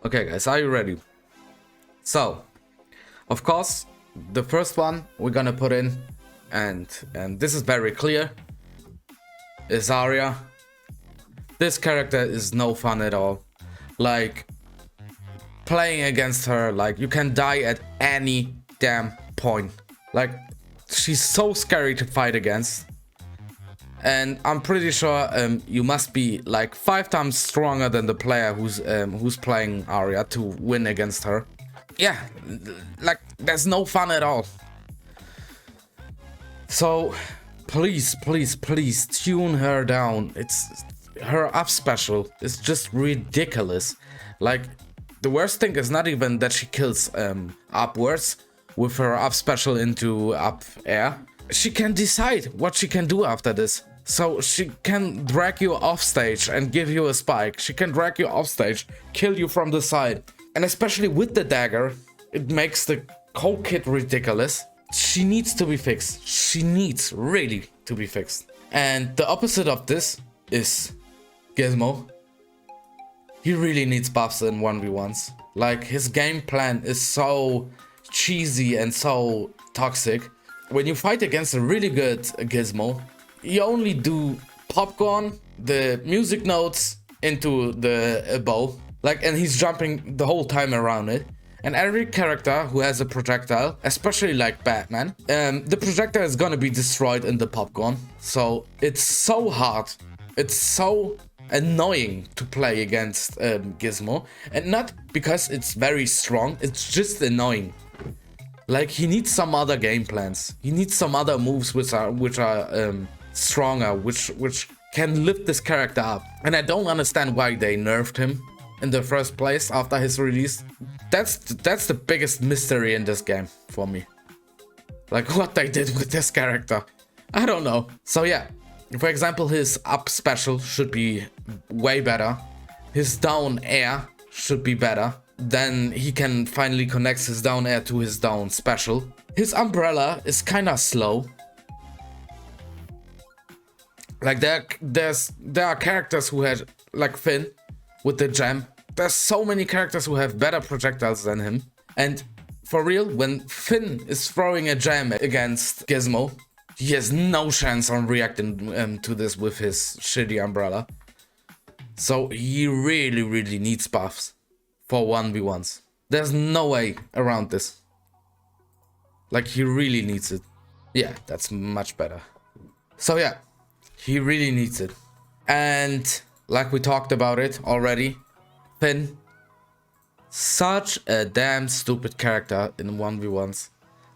Okay guys, are you ready? So, of course, the first one we're gonna put in, and this is very clear, is Arya. This character is no fun at all. Like, playing against her, like, you can die at any damn point. Like, she's so scary to fight against. And I'm pretty sure you must be like 5 times stronger than the player who's playing Arya to win against her. Yeah, like, there's no fun at all. So please tune her down. It's her up special is just ridiculous. Like, the worst thing is not even that she kills upwards with her up special into up air. She can decide what she can do after this. So she can drag you off stage and give you a spike. She can drag you off stage, kill you from the side. And especially with the dagger, it makes the whole kit ridiculous. She needs to be fixed. She needs really to be fixed. And the opposite of this is Gizmo. He really needs buffs in 1v1s. Like, his game plan is so cheesy and so toxic. When you fight against a really good Gizmo, you only do popcorn, the music notes into the bow, like, and he's jumping the whole time around it. And every character who has a projectile, especially like Batman, the projectile is gonna be destroyed in the popcorn. So it's so hard, it's so annoying to play against Gizmo, and not because it's very strong, it's just annoying. Like, he needs some other game plans. He needs some other moves which are stronger, which can lift this character up. And I don't understand why they nerfed him in the first place after his release. That's the biggest mystery in this game for me. Like, what they did with this character, I don't know. So yeah, for example, his up special should be way better. His down air should be better. Then he can finally connect his down air to his down special. His umbrella is kinda slow. Like, there are characters who had, like Finn with the gem. There's so many characters who have better projectiles than him. And for real, when Finn is throwing a gem against Gizmo, he has no chance on reacting to this with his shitty umbrella. So he really needs buffs for 1v1s. There's no way around this. Like, he really needs it. Yeah, that's much better. So yeah, he really needs it. And like we talked about it already, Finn, such a damn stupid character in 1v1s.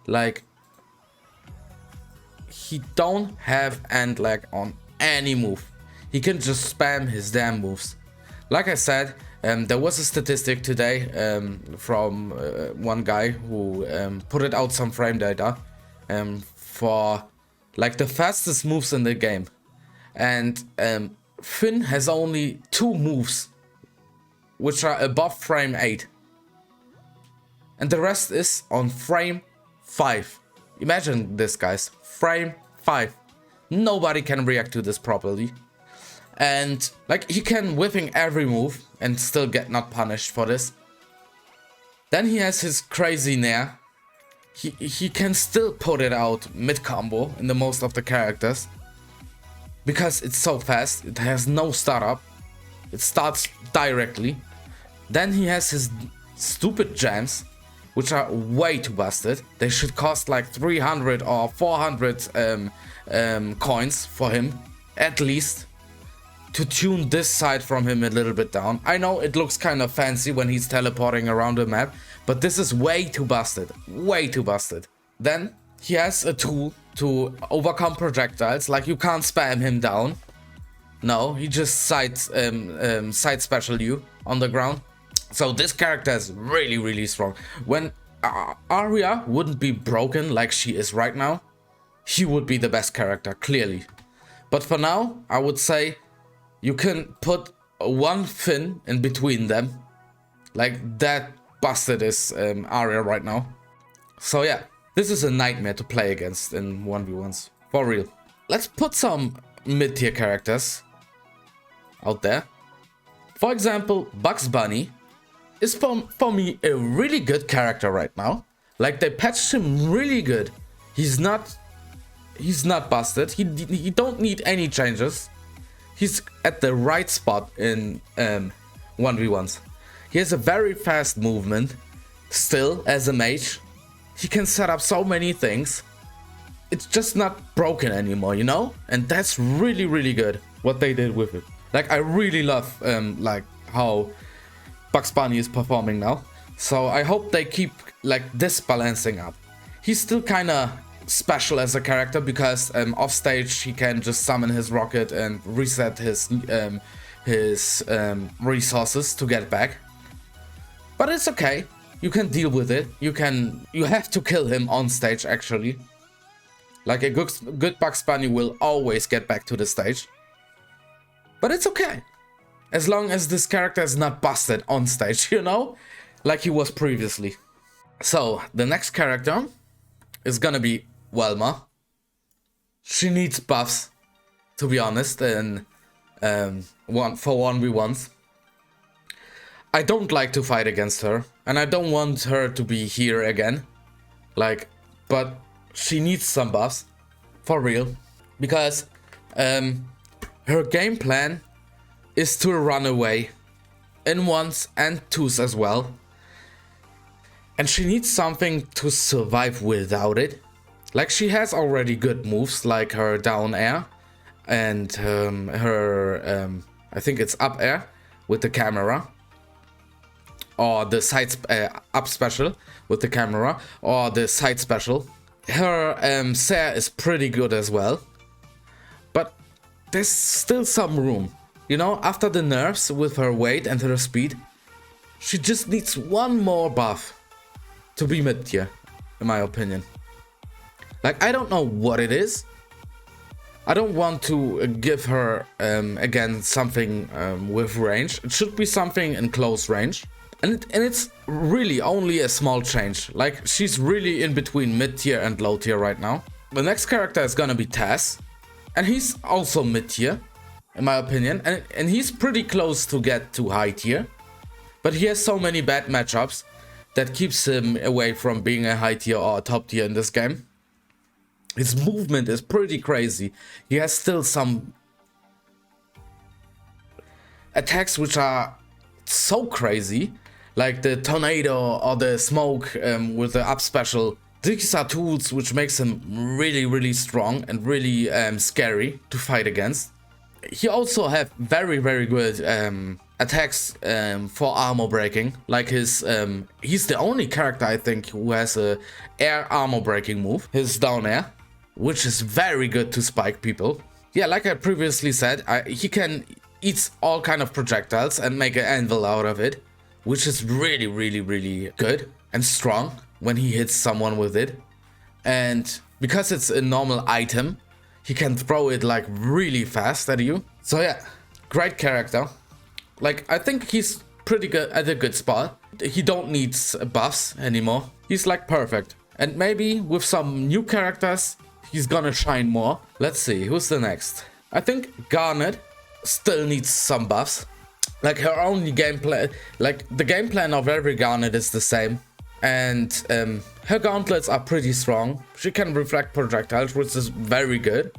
Like, he don't have end lag on any move. He can just spam his damn moves. Like I said, there was a statistic today from one guy who put it out some frame data for like the fastest moves in the game. And Finn has only 2 moves which are above frame 8. And the rest is on frame 5. Imagine this, guys. Frame 5. Nobody can react to this properly. And like, he can whipping every move and still get not punished for this. Then he has his crazy nair. He can still put it out mid combo in the most of the characters. Because it's so fast, it has no startup. It starts directly. Then he has his stupid gems, which are way too busted. They should cost like 300 or 400 coins for him, at least, to tune this side from him a little bit down. I know it looks kind of fancy when he's teleporting around the map, but this is way too busted. Way too busted. Then he has a tool to overcome projectiles. Like, you can't spam him down. No, he just side special you on the ground. So this character is really strong. When Arya wouldn't be broken like she is right now, he would be the best character, clearly. But for now, I would say you can put one Finn in between them. Like, that busted is Arya right now. So yeah, this is a nightmare to play against in 1v1s. For real. Let's put some mid-tier characters out there. For example, Bugs Bunny is for me a really good character right now. Like, they patched him really good. He's not busted. He don't need any changes. He's at the right spot in 1v1s. He has a very fast movement. Still, as a mage, he can set up so many things. It's just not broken anymore, you know? And that's really, really good what they did with it. Like, I really love like how Bugs Bunny is performing now. So I hope they keep like this balancing up. He's still kind of special as a character because off stage he can just summon his rocket and reset his resources to get back. But it's okay. You can deal with it. You have to kill him on stage actually. Like, a good Bugs Bunny will always get back to the stage. But it's okay. As long as this character is not busted on stage, you know? Like he was previously. So, the next character is gonna be Welma. She needs buffs, to be honest, and for 1v1s. I don't like to fight against her, and I don't want her to be here again. Like, but she needs some buffs, for real, because her game plan is to run away in ones and twos as well, and she needs something to survive without it. Like, she has already good moves like her down air and her I think it's up air with the camera, or the side up special with the camera, or the side special. Her Sair is pretty good as well, but there's still some room, you know. After the nerfs with her weight and her speed, she just needs one more buff to be mid tier, in my opinion. Like, I don't know what it is. I don't want to give her again something with range. It should be something in close range. And it's really only a small change. Like, she's really in between mid tier and low tier right now. The next character is gonna be Taz. And he's also mid tier, in my opinion. And he's pretty close to get to high tier. But he has so many bad matchups that keeps him away from being a high tier or a top tier in this game. His movement is pretty crazy. He has still some attacks which are so crazy. Like the tornado or the smoke with the up special. These are tools which makes him really, really strong and really scary to fight against. He also have very, very good attacks for armor breaking. Like his, he's the only character I think who has a air armor breaking move. His down air, which is very good to spike people. Yeah, like I previously said, he can eat all kind of projectiles and make an anvil out of it, which is really, really, really good and strong when he hits someone with it. And because it's a normal item, he can throw it like really fast at you. So yeah, great character. Like, I think he's pretty good at a good spot. He don't need buffs anymore. He's like perfect. And maybe with some new characters, he's gonna shine more. Let's see, who's the next? I think Garnet still needs some buffs. Like, her only gameplay, like the game plan of every Garnet is the same. And her gauntlets are pretty strong. She can reflect projectiles, which is very good.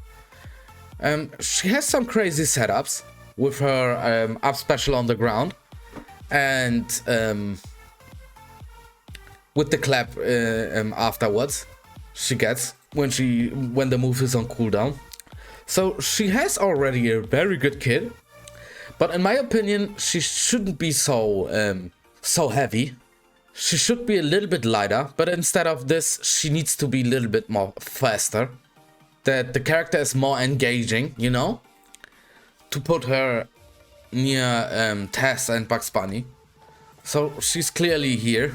She has some crazy setups with her up special on the ground. And with the clap afterwards she gets when the move is on cooldown. So she has already a very good kit. But in my opinion, she shouldn't be so heavy. She should be a little bit lighter, but instead of this, she needs to be a little bit more faster. That the character is more engaging, you know? To put her near Taz and Bugs Bunny. So she's clearly here.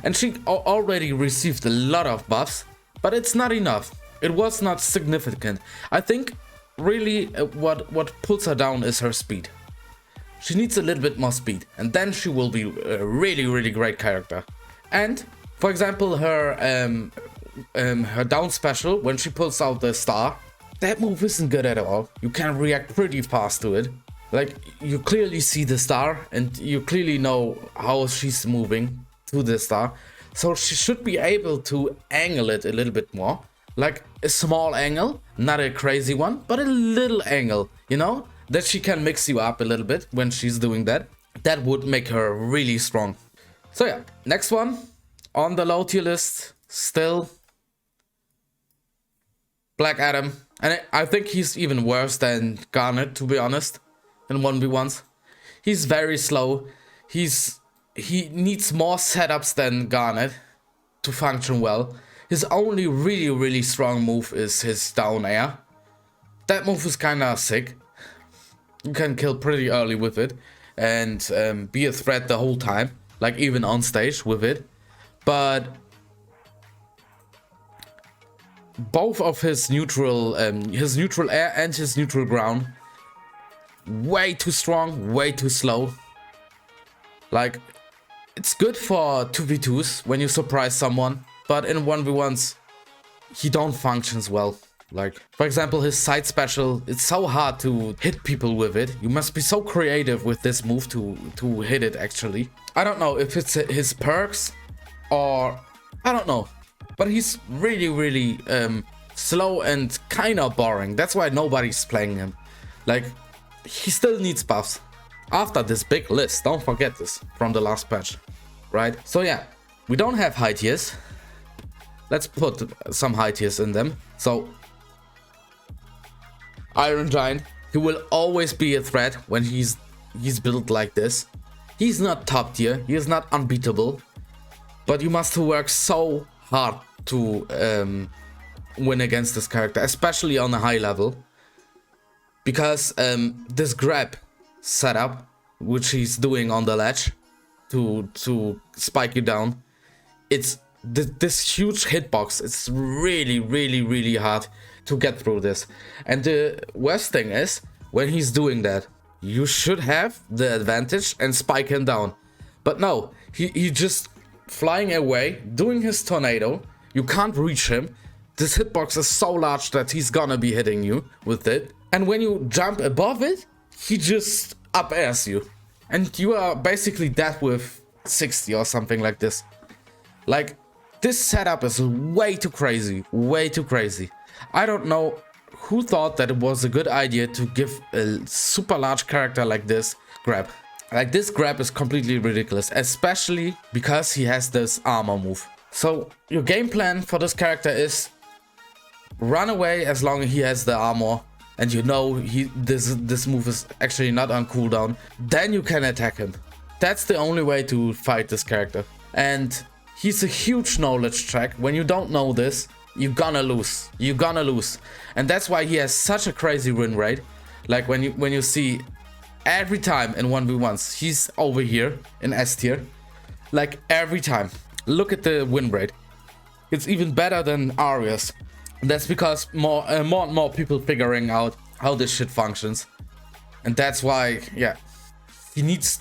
And she already received a lot of buffs, but it's not enough. It was not significant. I think really what pulls her down is her speed. She needs a little bit more speed, and then she will be a really, really great character. And, for example, her down special, when she pulls out the star, that move isn't good at all. You can react pretty fast to it. Like, you clearly see the star and you clearly know how she's moving to the star. So she should be able to angle it a little bit more. Like a small angle, not a crazy one, but a little angle, you know? That she can mix you up a little bit when she's doing that. That would make her really strong. So yeah, next one on the low tier list, still Black Adam. And I think he's even worse than Garnet, to be honest, in 1v1s. He's very slow. He needs more setups than Garnet to function well. His only really strong move is his down air. That move is kinda sick. You can kill pretty early with it and be a threat the whole time, like even on stage with it. But both of his neutral air and his neutral ground, way too strong, way too slow. Like, it's good for 2v2s when you surprise someone, but in 1v1s, he don't functions well. Like, for example, his side special, it's so hard to hit people with it. You must be so creative with this move to hit it, actually. I don't know if it's his perks or... I don't know. But he's really slow and kind of boring. That's why nobody's playing him. Like, he still needs buffs. After this big list, don't forget this from the last patch, right? So yeah, we don't have high tiers. Let's put some high tiers in them. So, Iron Giant, he will always be a threat when he's built like this. He's not top tier, he is not unbeatable, but you must work so hard to win against this character, especially on a high level, because this grab setup, which he's doing on the ledge to spike you down, it's this huge hitbox. It's really hard to get through this. And the worst thing is, when he's doing that, you should have the advantage and spike him down. But no, he just flying away, doing his tornado. You can't reach him. This hitbox is so large that he's gonna be hitting you with it. And when you jump above it, he just up airs you. And you are basically dead with 60 or something like this. Like, this setup is way too crazy, way too crazy. I don't know who thought that it was a good idea to give a super large character like this grab. Like, this grab is completely ridiculous, especially because he has this armor move. So your game plan for this character is run away as long as he has the armor and you know this move is actually not on cooldown. Then you can attack him. That's the only way to fight this character. And he's a huge knowledge track. When you don't know this, you're gonna lose. You're gonna lose. And that's why he has such a crazy win rate. Like, when you see every time in 1v1s, he's over here in S tier. Like, every time. Look at the win rate. It's even better than Arya's. That's because more and more people figuring out how this shit functions. And that's why, yeah, he needs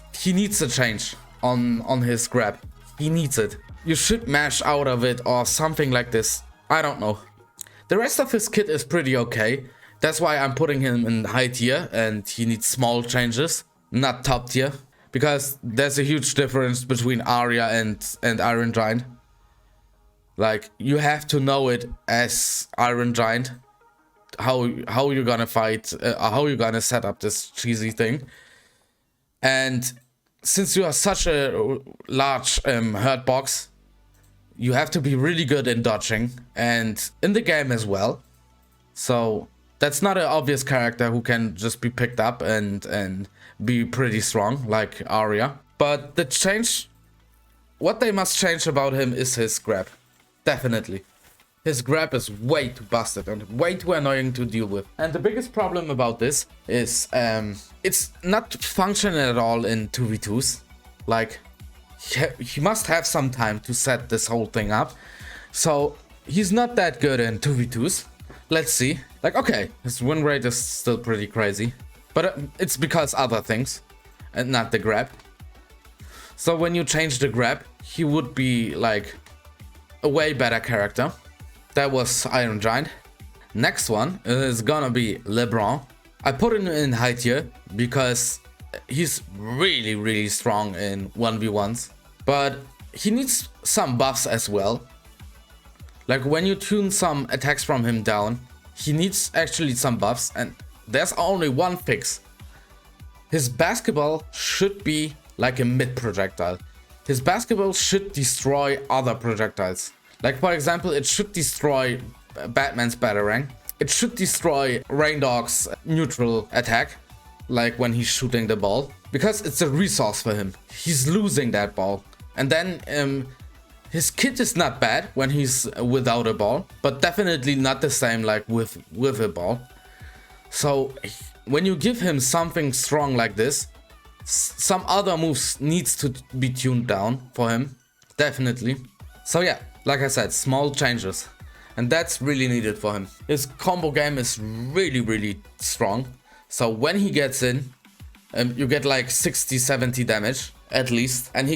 a change on his grab. He needs it. You should mash out of it or something like this. I don't know. The rest of his kit is pretty okay. That's why I'm putting him in high tier, and he needs small changes, not top tier. Because there's a huge difference between Arya and Iron Giant. Like, you have to know it as Iron Giant, how you're gonna fight, how you're gonna set up this cheesy thing. And since you are such a large hurt box, you have to be really good in dodging and in the game as well. So that's not an obvious character who can just be picked up and be pretty strong like Arya. But the change, what they must change about him is his grab. Definitely. His grab is way too busted and way too annoying to deal with. And the biggest problem about this is it's not functioning at all in 2v2s. Like, he must have some time to set this whole thing up. So he's not that good in 2v2s. Let's see. Like, okay, his win rate is still pretty crazy. But it's because other things and not the grab. So when you change the grab, he would be like a way better character. That was Iron Giant. Next one is gonna be LeBron. I put him in high tier because he's really strong in 1v1s, but he needs some buffs as well. Like when you tune some attacks from him down, he needs actually some buffs, and there's only one fix. His basketball should be like a mid projectile. His basketball should destroy other projectiles. Like for example, it should destroy Batman's Batarang. It should destroy Rain Dog's neutral attack, like when he's shooting the ball, because it's a resource for him. He's losing that ball. And then his kit is not bad when he's without a ball, but definitely not the same like with a ball. So when you give him something strong like this, some other moves needs to be tuned down for him, definitely. So yeah, like I said, small changes, and that's really needed for him. His combo game is really strong. So when he gets in, you get like 60-70 damage at least, and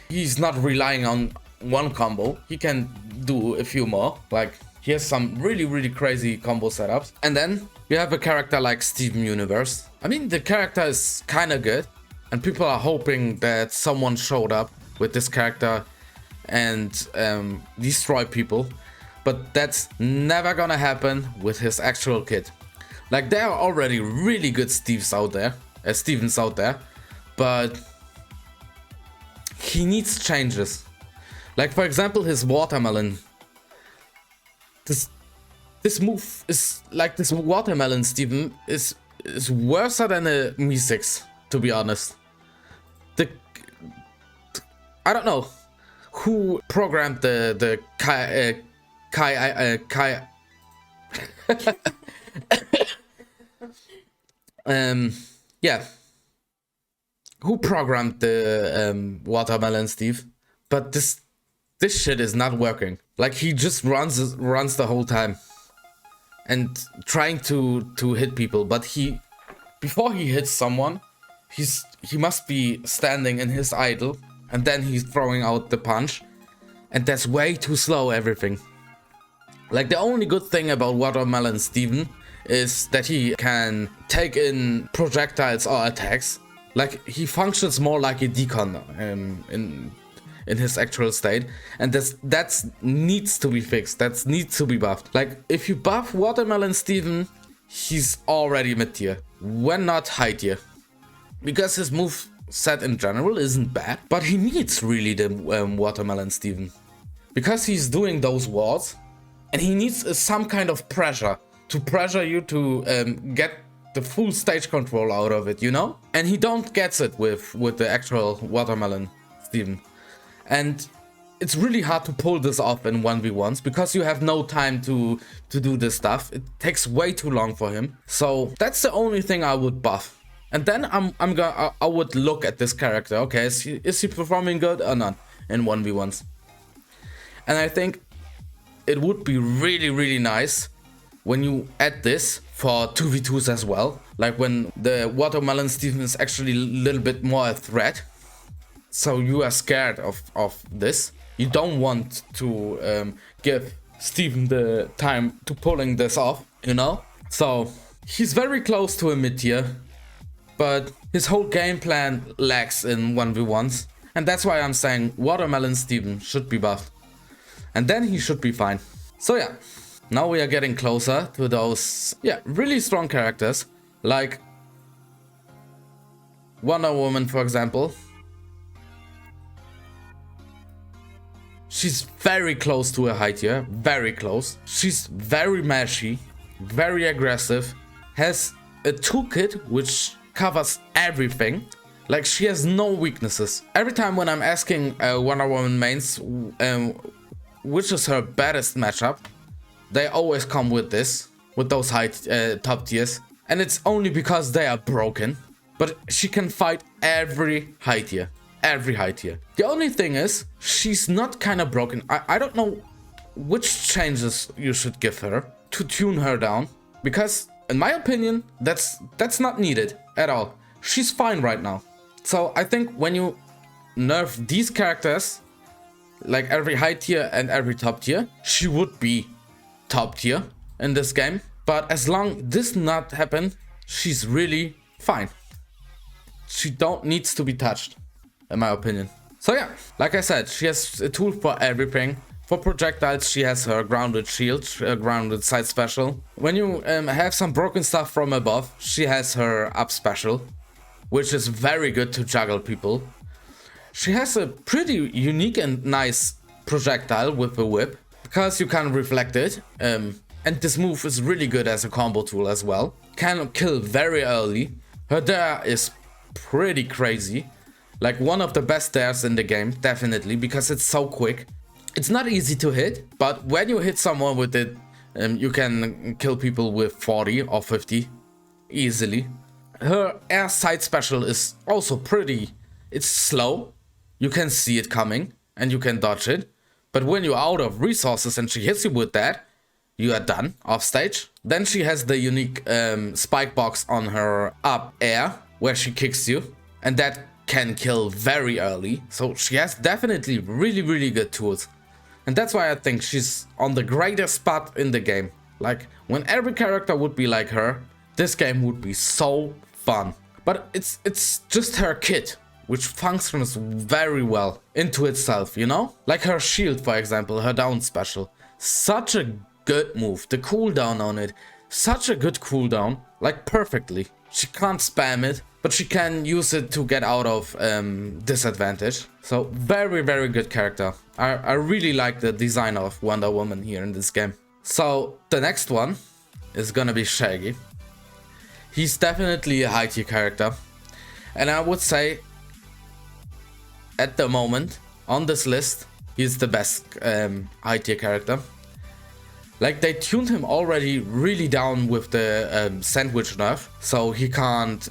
he's not relying on one combo. He can do a few more. Like he has some really crazy combo setups. And then you have a character like Steven Universe. I mean, the character is kind of good, and people are hoping that someone showed up with this character and destroy people, but that's never gonna happen with his actual kit. Like there are already really good Stevens out there, but he needs changes. Like for example, his watermelon. This move is like this watermelon Steven is worse than a Mi-6, to be honest. I don't know who programmed the Kai yeah, who programmed the watermelon Steve, but this shit is not working. Like he just runs the whole time and trying to hit people, but before he hits someone, he must be standing in his idle, and then he's throwing out the punch, and that's way too slow everything. Like the only good thing about Watermelon Steven is that he can take in projectiles or attacks. Like he functions more like a decon in his actual state, and that needs to be fixed. That needs to be buffed. Like if you buff Watermelon Steven, he's already mid tier, when not high tier, because his move set in general isn't bad, but he needs really the Watermelon Steven, because he's doing those walls, and he needs some kind of pressure to pressure you to get the full stage control out of it, you know? And he don't gets it with the actual Watermelon Steven. And it's really hard to pull this off in 1v1s because you have no time to do this stuff. It takes way too long for him. So that's the only thing I would buff. And then I would look at this character. Okay, is he performing good or not in 1v1s? And I think it would be really nice when you add this for 2v2s as well. Like when the Watermelon Steven is actually a little bit more a threat. So you are scared of this. You don't want to give Steven the time to pulling this off, you know? So he's very close to a mid tier, but his whole game plan lacks in 1v1s. And that's why I'm saying Watermelon Steven should be buffed. And then he should be fine. So yeah, now we are getting closer to those, yeah, really strong characters. Like Wonder Woman, for example. She's very close to a high tier, very close. She's very mashy, very aggressive, has a toolkit which covers everything. Like she has no weaknesses. Every time when I'm asking Wonder Woman mains which is her baddest matchup, they always come with this, with those high top tiers. And it's only because they are broken, but she can fight every high tier. Every high tier. The only thing is, she's not kind of broken. I don't know which changes you should give her to tune her down, because in my opinion, that's not needed at all. She's fine right now. So I think when you nerf these characters, like every high tier and every top tier, she would be top tier in this game. But as long this not happen, she's really fine. She don't needs to be touched, in my opinion. So yeah, like I said, she has a tool for everything. For projectiles, she has her grounded shield, grounded side special. When you have some broken stuff from above, she has her up special, which is very good to juggle people. She has a pretty unique and nice projectile with the whip, because you can reflect it. And this move is really good as a combo tool as well. Can kill very early. Her dare is pretty crazy. Like one of the best dares in the game, definitely, because it's so quick. It's not easy to hit, but when you hit someone with it, you can kill people with 40 or 50 easily. Her air side special is also pretty, it's slow. You can see it coming and you can dodge it. But when you're out of resources and she hits you with that, you are done off stage. Then she has the unique spike box on her up air where she kicks you, and that can kill very early. So she has definitely really good tools. And that's why I think she's on the greatest spot in the game. Like, when every character would be like her, this game would be so fun. But it's just her kit, which functions very well into itself, you know? Like her shield, for example, her down special. Such a good move. The cooldown on it, such a good cooldown, like perfectly. She can't spam it, but she can use it to get out of disadvantage. So very good character. I really like the design of Wonder Woman here in this game. So the next one is gonna be Shaggy. He's definitely a high tier character, and I would say at the moment on this list he's the best high tier character. Like, they tuned him already really down with the sandwich nerf, so he can't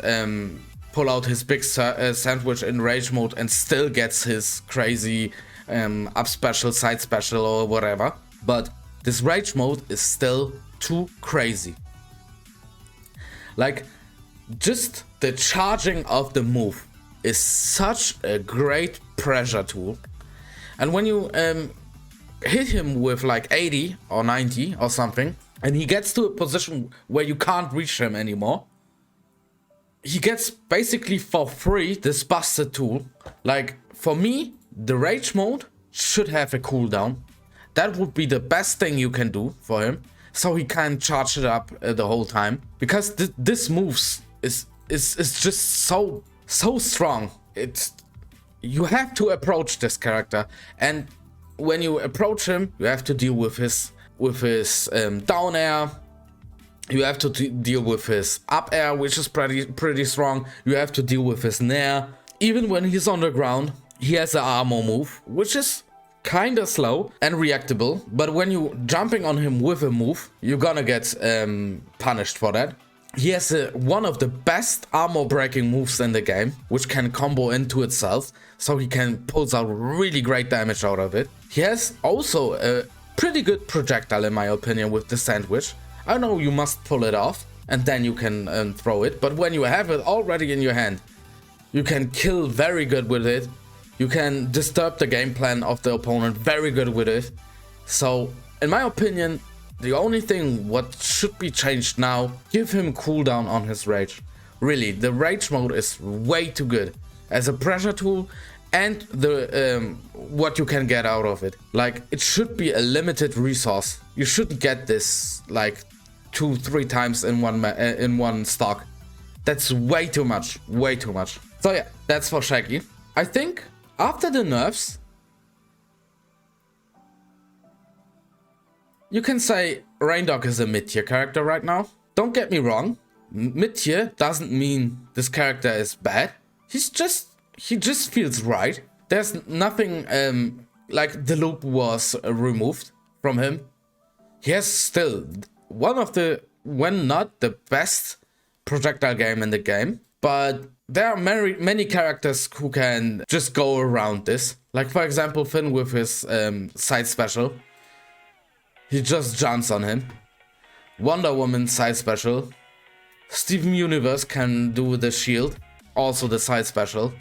pull out his big sandwich in rage mode and still gets his crazy up special, side special or whatever. But this rage mode is still too crazy. Like, just the charging of the move is such a great pressure tool. And when you hit him with like 80 or 90 or something, and he gets to a position where you can't reach him anymore, he gets basically for free this busted tool. Like, for me, the rage mode should have a cooldown. That would be the best thing you can do for him, so he can charge it up the whole time. Because this moves is just so strong. You have to approach this character, and when you approach him, you have to deal with his down air. You have to deal with his up air, which is pretty strong. You have to deal with his nair. Even when he's on the ground, he has an armor move, which is kinda slow and reactable. But when you jumping on him with a move, you're gonna get punished for that. He has one of the best armor breaking moves in the game, which can combo into itself, so he can pull out really great damage out of it. He has also a pretty good projectile, in my opinion, with the sandwich. I know you must pull it off and then you can throw it, but when you have it already in your hand, you can kill very good with it. You can disturb the game plan of the opponent very good with it. So, in my opinion, the only thing what should be changed now, give him cooldown on his rage. Really, the rage mode is way too good as a pressure tool, and the what you can get out of it. Like, it should be a limited resource. You shouldn't get this like 2-3 times in one stock. That's way too much, way too much. So yeah, that's for Shaggy. I think after the nerfs, you can say Raindog is a mid-tier character right now. Don't get me wrong, mid-tier doesn't mean this character is bad. He just feels right. There's nothing like the loop was removed from him. He has still one of the, when not the best projectile game in the game. But there are many characters who can just go around this. Like, for example, Finn with his side special. He just jumps on him. Wonder Woman side special. Steven Universe can do the shield, also the side special.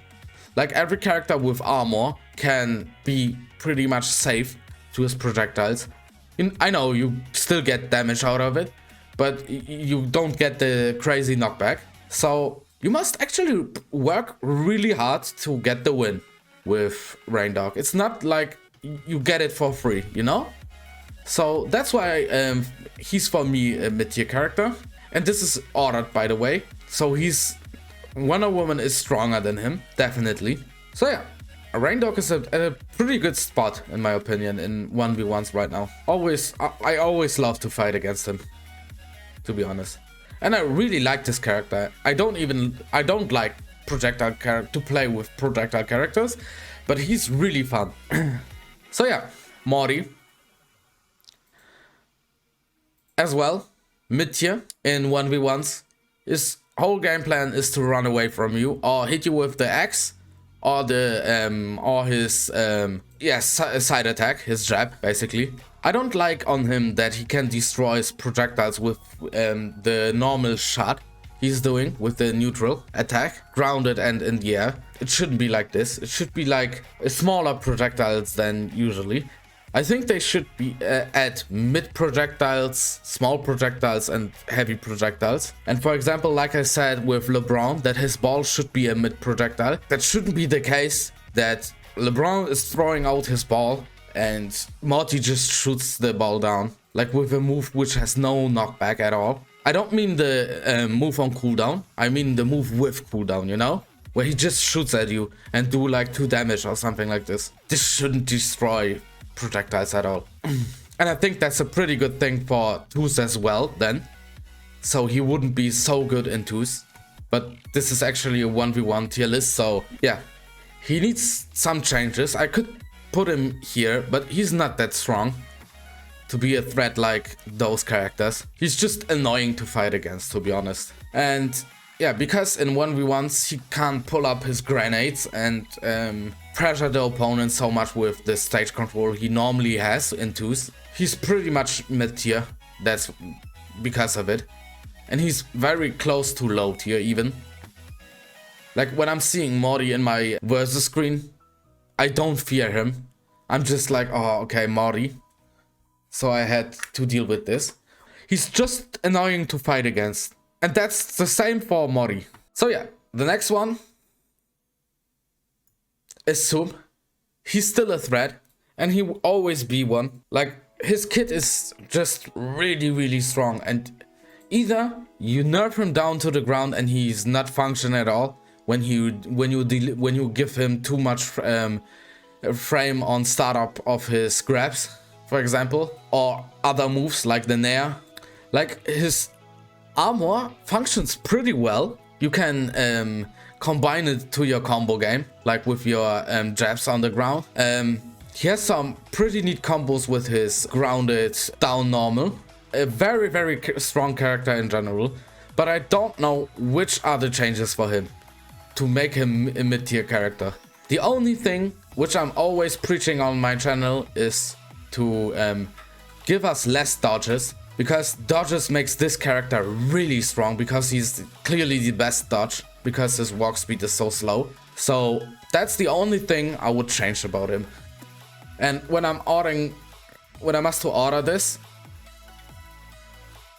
Like, every character with armor can be pretty much safe to his projectiles. I know you still get damage out of it, but you don't get the crazy knockback. So you must actually work really hard to get the win with Rain Dog. It's not like you get it for free, you know? So that's why he's for me a mid-tier character. And this is ordered, by the way. So Wonder Woman is stronger than him, definitely. So yeah, Rain Dog is at a pretty good spot, in my opinion, in 1v1s right now. I always love to fight against him, to be honest. And I really like this character. I don't like to play with projectile characters, but he's really fun. So yeah, Morty as well, mid-tier in 1v1s. His whole game plan is to run away from you or hit you with the axe or his side attack, his jab, basically. I don't like on him that he can destroy his projectiles with the normal shot he's doing with the neutral attack, grounded and in the air. It shouldn't be like this. It should be like smaller projectiles than usually. I think they should be add mid projectiles, small projectiles, and heavy projectiles. And for example, like I said with LeBron, that his ball should be a mid projectile. That shouldn't be the case that LeBron is throwing out his ball and Morty just shoots the ball down, like with a move which has no knockback at all. I don't mean the move on cooldown, I mean the move with cooldown, you know? Where he just shoots at you and do like 2 damage or something like this. This shouldn't destroy projectiles at all. And I think that's a pretty good thing for 2s as well then. So he wouldn't be so good in 2s. But this is actually a 1v1 tier list, so yeah. He needs some changes. I could put him here, but he's not that strong to be a threat like those characters. He's just annoying to fight against, to be honest. And yeah, because in 1v1s he can't pull up his grenades and pressure the opponent so much with the stage control he normally has in 2s. He's pretty much mid-tier, that's because of it. And he's very close to low tier even. Like when I'm seeing Morty in my versus screen, I don't fear him. I'm just like, oh, okay, Morty. So I had to deal with this. He's just annoying to fight against. And that's the same for Morty. So yeah, the next one is Zoom. He's still a threat. And he will always be one. Like, his kit is just really, really strong. And either you nerf him down to the ground and he's not functioning at all. When you give him too much frame on startup of his grabs, for example, or other moves like the Nair. Like, his armor functions pretty well. You can combine it to your combo game, like with your jabs on the ground. He has some pretty neat combos with his grounded down normal. A very, very strong character in general, but I don't know which are the changes for him to make him a mid-tier character. The only thing which I'm always preaching on my channel is to give us less dodges, because dodges makes this character really strong, because he's clearly the best dodge, because his walk speed is so slow. So that's the only thing I would change about him. And when I must to order this,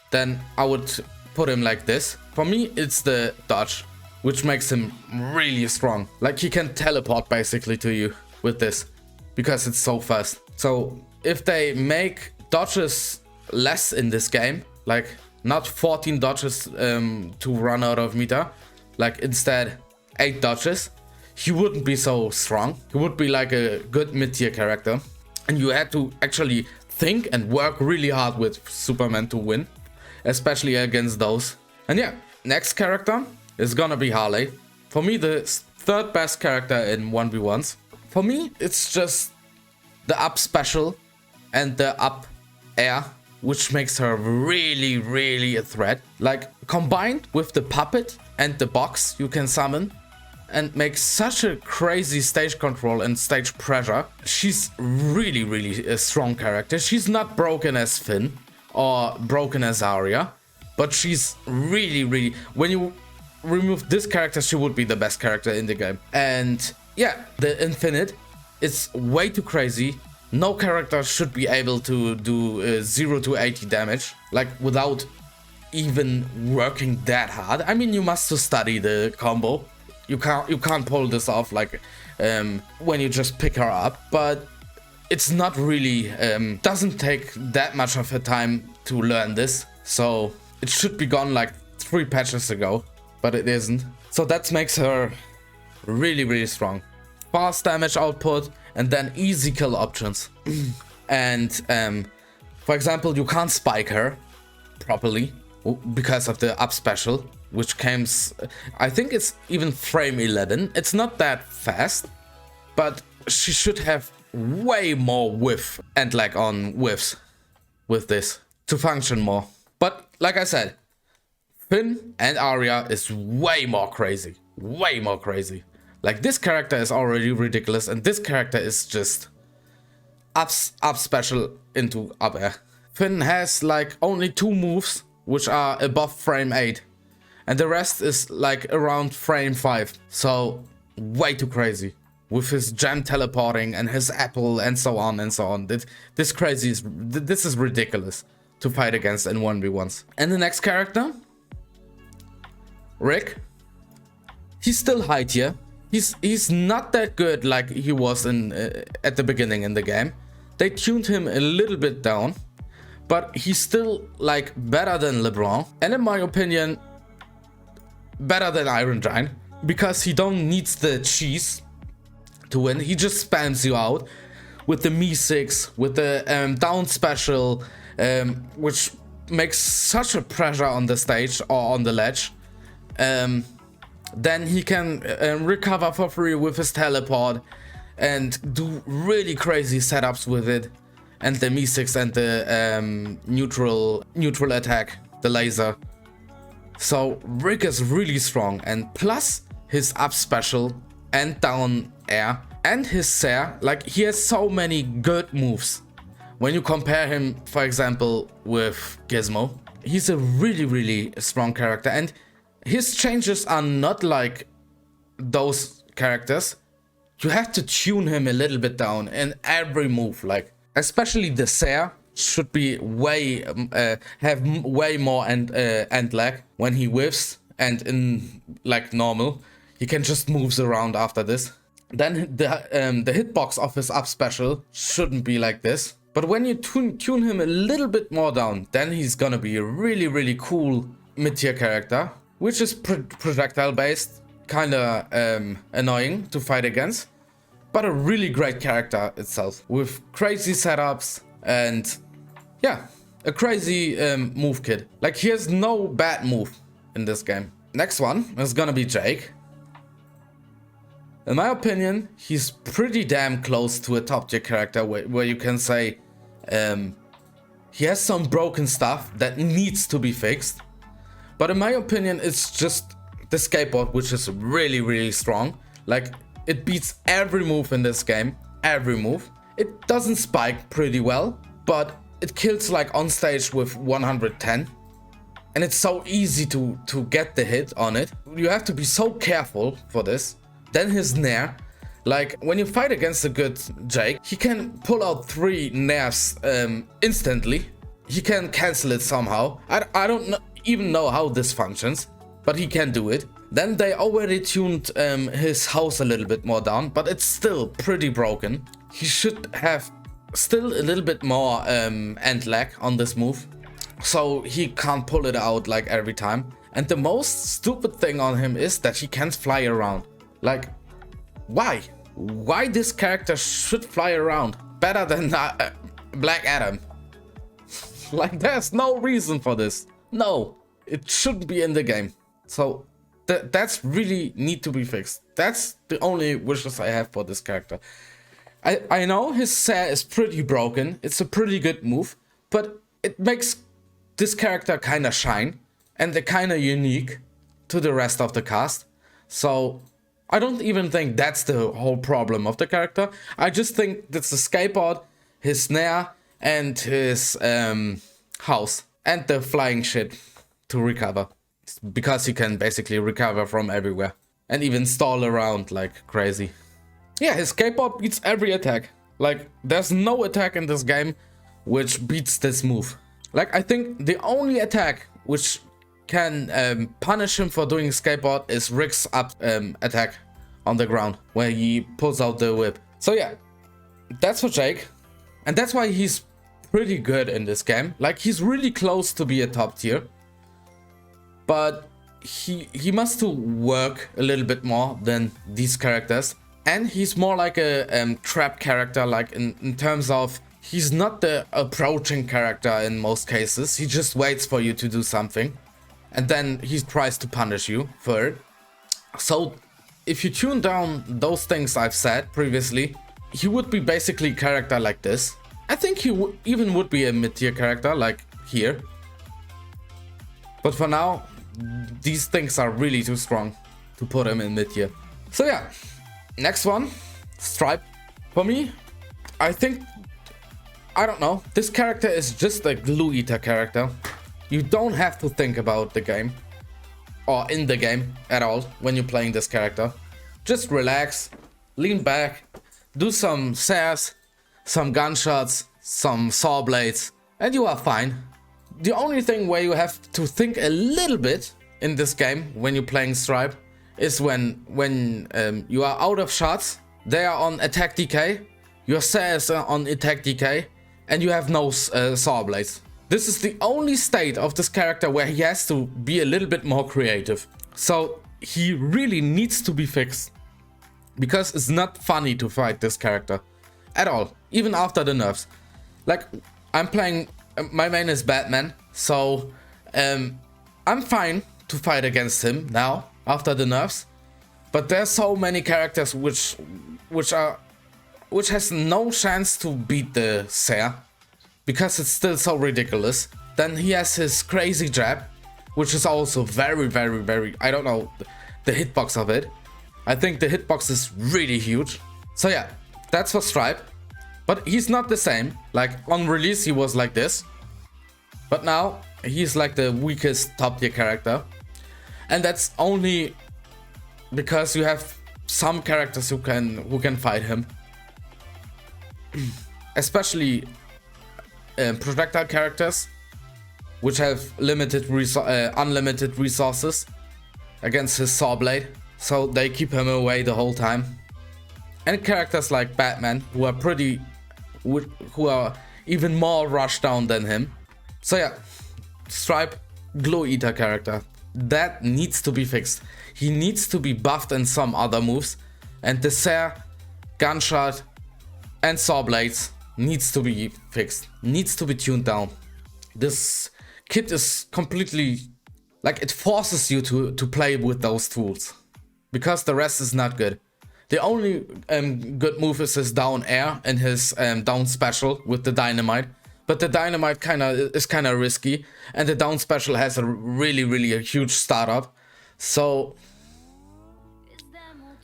then I would put him like this. For me, it's the dodge, which makes him really strong. Like, he can teleport basically to you with this, because it's so fast. So if they make dodges less in this game, like not 14 dodges to run out of meter, like instead 8 dodges, he wouldn't be so strong. He would be like a good mid-tier character. And you had to actually think and work really hard with Superman to win, especially against those. And yeah, next character is gonna be Harley. For me, the third best character in 1v1s. For me, it's just the up special and the up air, which makes her really, really a threat. Like, combined with the puppet and the box you can summon, and make such a crazy stage control and stage pressure. She's really, really a strong character. She's not broken as Finn or broken as Arya, but she's really, really... When you remove this character, she would be the best character in the game. And yeah, the Infinite, it's way too crazy. No character should be able to do 0 to 80 damage, like without even working that hard. I mean, you must study the combo. You can't pull this off like when you just pick her up, but it's not really doesn't take that much of her time to learn this, so it should be gone like 3 patches ago, but it isn't. So that makes her really strong. Fast damage output and then easy kill options. And for example, you can't spike her properly because of the up special, which comes, I think it's even frame 11. It's not that fast, but she should have way more whiff and lag on whiffs with this to function more. But like I said, Finn and Arya is way more crazy. Way more crazy. Like, this character is already ridiculous, and this character is just up special into up air. Finn has like only 2 moves which are above frame 8, and the rest is like around frame 5. So way too crazy with his gem teleporting and his apple and so on and so on. This is ridiculous to fight against in 1v1s. And the next character, Rick. He's still high tier. He's not that good like he was in at the beginning in the game. They tuned him a little bit down, but he's still like better than LeBron, and in my opinion better than Iron Giant, because he don't need the cheese to win. He just spams you out with the Me6, with the down special, which makes such a pressure on the stage or on the ledge. Then he can recover for free with his teleport and do really crazy setups with it, and the Me6 and the neutral attack, the laser. So Rick is really strong, and plus his up special and down air and his Sair, like, he has so many good moves. When you compare him, for example, with Gizmo, he's a really strong character, and his changes are not like those characters. You have to tune him a little bit down in every move, like especially the Sair should be have way more end lag when he whiffs, and in like normal he can just moves around after this. Then the hitbox of his up special shouldn't be like this, but when you tune him a little bit more down, then he's gonna be a really cool mid-tier character, which is projectile based, kinda annoying to fight against, but a really great character itself, with crazy setups and yeah, a crazy move kit. Like, he has no bad move in this game. Next one is gonna be Jake. In my opinion, he's pretty damn close to a top tier character where you can say he has some broken stuff that needs to be fixed. But in my opinion, it's just the skateboard, which is really strong. Like, it beats every move in this game, every move. It doesn't spike pretty well, but it kills like on stage with 110. And it's so easy to get the hit on it. You have to be so careful for this. Then his Nair, like, when you fight against a good Jake, he can pull out 3 Nairs instantly. He can cancel it somehow. I don't even know how this functions, but he can do it. Then they already tuned his house a little bit more down, but it's still pretty broken. He should have still a little bit more end lag on this move, so he can't pull it out like every time. And the most stupid thing on him is that he can't fly around. Like, why? Why this character should fly around better than Black Adam? Like, there's no reason for this. No, it shouldn't be in the game. So that's really need to be fixed. That's the only wishes I have for this character. I know his Sair is pretty broken. It's a pretty good move, but it makes this character kind of shine, and they're kind of unique to the rest of the cast. So I don't even think that's the whole problem of the character. I just think that's the skateboard, his snare, and his house, and the flying shit to recover. Because he can basically recover from everywhere and even stall around like crazy. Yeah, his skateboard beats every attack. Like, there's no attack in this game which beats this move. Like, I think the only attack which can punish him for doing skateboard is Rick's up attack on the ground, where he pulls out the whip. So yeah, that's for Jake. And that's why he's pretty good in this game. Like, he's really close to be a top tier. But he must to work a little bit more than these characters. And he's more like a trap character, like in terms of he's not the approaching character in most cases. He just waits for you to do something. And then he tries to punish you for it. So if you tune down those things I've said previously, he would be basically a character like this. I think he even would be a mid-tier character like here. But for now, these things are really too strong to put him in mid-tier. So yeah, next one, Stripe. For me, I think, I don't know, this character is just a glue eater character. You don't have to think about the game or in the game at all when you're playing this character. Just relax, lean back, do some sass, some gunshots, some saw blades, and you are fine. The only thing where you have to think a little bit in this game when you're playing Stripe is when you are out of shots, they are on attack decay, your sass are on attack decay, and you have no saw blades. This is the only state of this character where he has to be a little bit more creative. So he really needs to be fixed. Because it's not funny to fight this character. At all. Even after the nerfs. Like, I'm playing... my main is Batman. So, I'm fine to fight against him now. After the nerfs. But there's so many characters which has no chance to beat the Ser. Because it's still so ridiculous. Then he has his crazy jab. Which is also very, very, very... I don't know the hitbox of it. I think the hitbox is really huge. So yeah, that's for Stripe. But he's not the same. Like, on release he was like this. But now, he's like the weakest top tier character. And that's only because you have some characters who can fight him. Especially projectile characters, which have unlimited resources against his saw blade. So they keep him away the whole time. And characters like Batman, who are even more rushed down than him. So yeah, Stripe, glue eater character. That needs to be fixed. He needs to be buffed in some other moves. And the Ser, gunshot, and saw blades needs to be fixed. Needs to be tuned down. This kit is completely... like, it forces you to play with those tools. Because the rest is not good. The only good move is his down air and his down special with the dynamite. But the dynamite is kind of risky. And the down special has a really a huge startup. So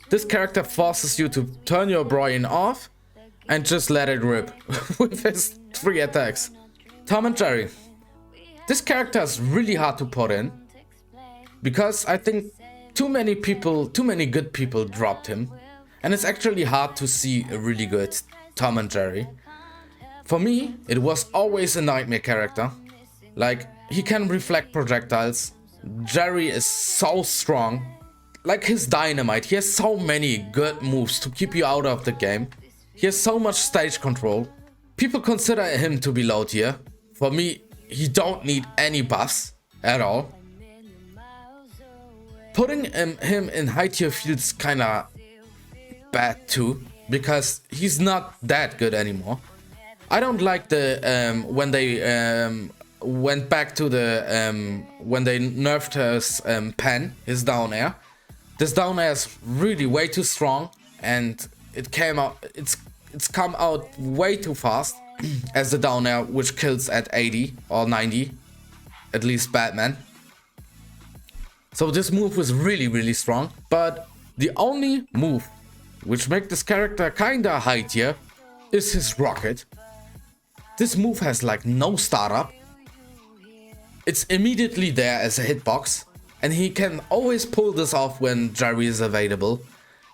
this character forces you to turn your brain off and just let it rip with his 3 attacks. Tom and Jerry. This character is really hard to put in. Because I think too many good people dropped him. And it's actually hard to see a really good Tom and Jerry. For me, it was always a nightmare character. Like, he can reflect projectiles. Jerry is so strong. Like his dynamite, he has so many good moves to keep you out of the game. He has so much stage control. People consider him to be low tier. For me, he don't need any buffs at all. Putting him in high tier feels kinda bad too, because he's not that good anymore. I don't like the when they went back to the when they nerfed his pen, his down air. This down air is really way too strong, and it's come out way too fast as the down air, which kills at 80 or 90, at least Batman. So this move was really strong, but the only move which makes this character kinda high tier is his rocket. This move has like no startup. It's immediately there as a hitbox, and he can always pull this off when Jerry is available.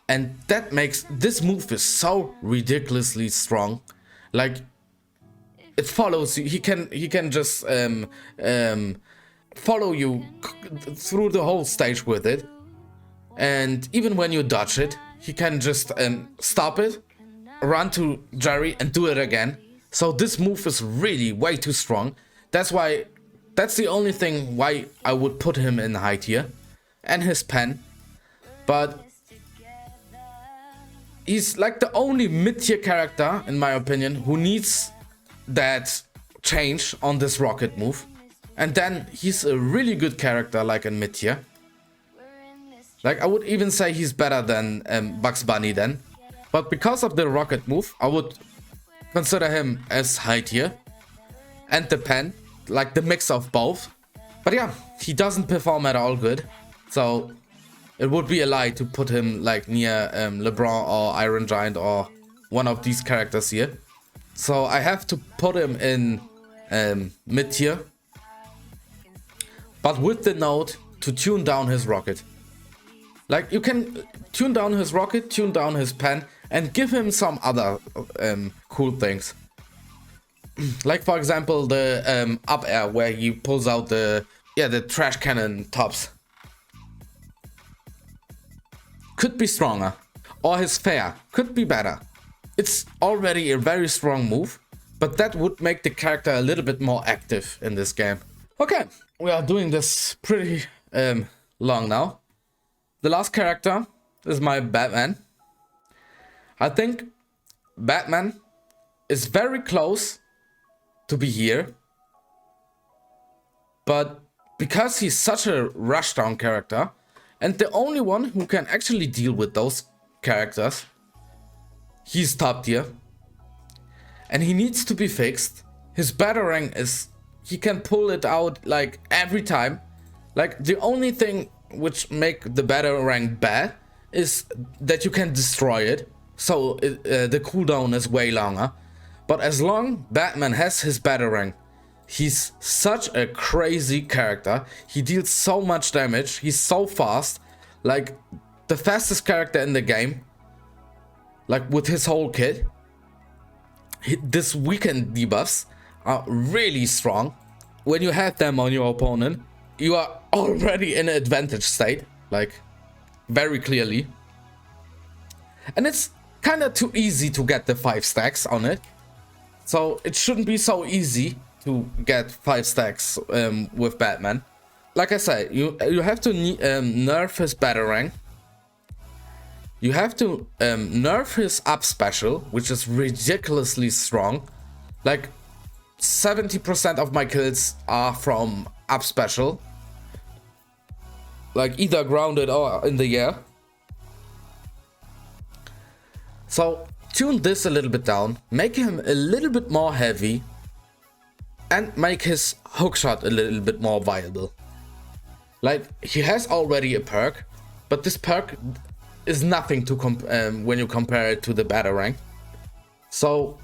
And that makes this move is so ridiculously strong. Like, it follows you. He can just follow you through the whole stage with it. And even when you dodge it, he can just stop it, run to Jerry and do it again. So this move is really way too strong. That's the only thing why I would put him in high tier. And his pen. But he's like the only mid-tier character, in my opinion, who needs that change on this rocket move. And then he's a really good character, like in mid-tier. Like, I would even say he's better than Bugs Bunny then. But because of the rocket move, I would consider him as high tier. And the pen, like the mix of both. But yeah, he doesn't perform at all good. So it would be a lie to put him like near LeBron or Iron Giant or one of these characters here. So I have to put him in mid tier. But with the note to tune down his rocket. Like, you can tune down his rocket, tune down his pen, and give him some other cool things. Like, for example, the up air, where he pulls out the trash cannon tops. Could be stronger. Or his fair could be better. It's already a very strong move, but that would make the character a little bit more active in this game. Okay, we are doing this pretty long now. The last character is my Batman. I think Batman is very close to be here. But because he's such a rushdown character, and the only one who can actually deal with those characters, he's top tier. And he needs to be fixed. His batarang is, he can pull it out like every time. Like, the only thing which make the batarang bad is that you can destroy it. So the cooldown is way longer. But as long Batman has his batarang, he's such a crazy character. He deals so much damage. He's so fast. Like, the fastest character in the game. Like, with his whole kit. This weekend debuffs are really strong. When you have them on your opponent, you are already in an advantage state. Like, very clearly. And it's kind of too easy to get the 5 stacks on it. So it shouldn't be so easy to get 5 stacks with Batman. Like I said, you have to nerf his batarang. You have to nerf his up special, which is ridiculously strong. Like, 70% of my kills are from up special. Like, either grounded or in the air. So tune this a little bit down, make him a little bit more heavy, and make his hookshot a little bit more viable. Like, he has already a perk, but this perk is nothing to when you compare it to the batarang. So,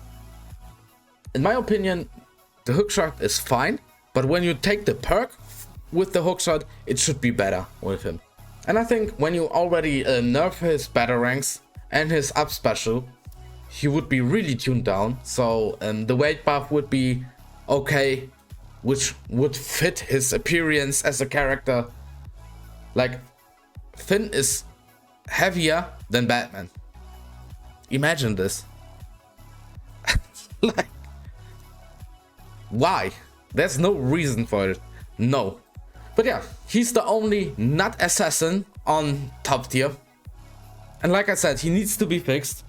in my opinion, the hookshot is fine, but when you take the perk with the hookshot, it should be better with him. And I think when you already nerf his batarangs and his up special, he would be really tuned down. So the weight buff would be okay, which would fit his appearance as a character. Like, Finn is heavier than Batman. Imagine this. Like, why? There's no reason for it. No. But yeah, he's the only not assassin on top tier. And like I said, he needs to be fixed.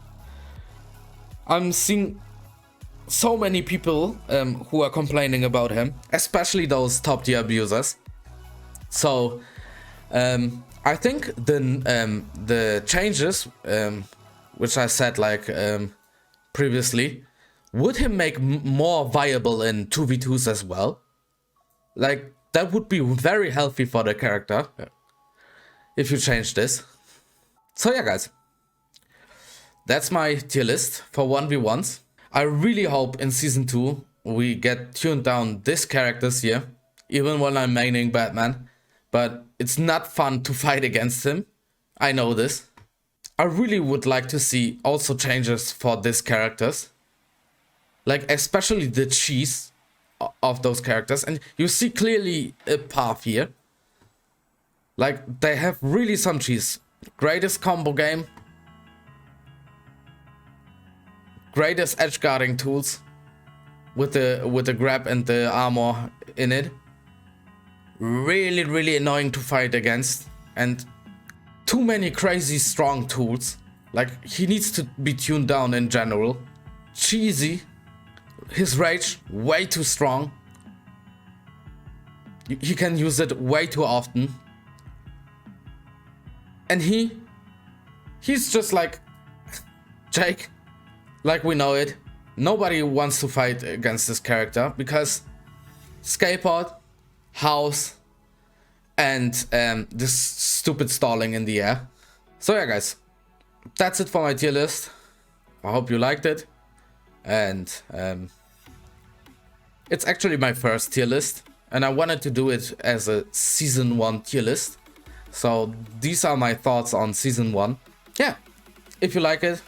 I'm seeing so many people who are complaining about him, especially those top tier abusers. So I think the changes, which I said like previously, would him make more viable in 2v2s as well. Like, that would be very healthy for the character if you change this. So yeah, guys, that's my tier list for 1v1s. I really hope in season 2 we get tuned down these characters here, even when I'm maining Batman. But it's not fun to fight against him. I know this. I really would like to see also changes for these characters. Like, especially the cheese. of those characters, and you see clearly a path here. Like, they have really some cheese. Greatest combo game, greatest edge guarding tools with the grab and the armor in it. Really annoying to fight against, and too many crazy strong tools. Like, he needs to be tuned down in general. Cheesy. His rage way too strong. He can use it way too often. And he's just like Jake, like we know it. Nobody wants to fight against this character because skateboard, house, and this stupid stalling in the air. So yeah, guys, that's it for my tier list. I hope you liked it, and it's actually my first tier list, and I wanted to do it as a season 1 tier list. So these are my thoughts on season 1. Yeah, if you like it,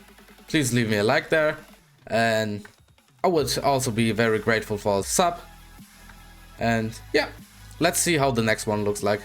please leave me a like there, and I would also be very grateful for a sub. And yeah, let's see how the next one looks like.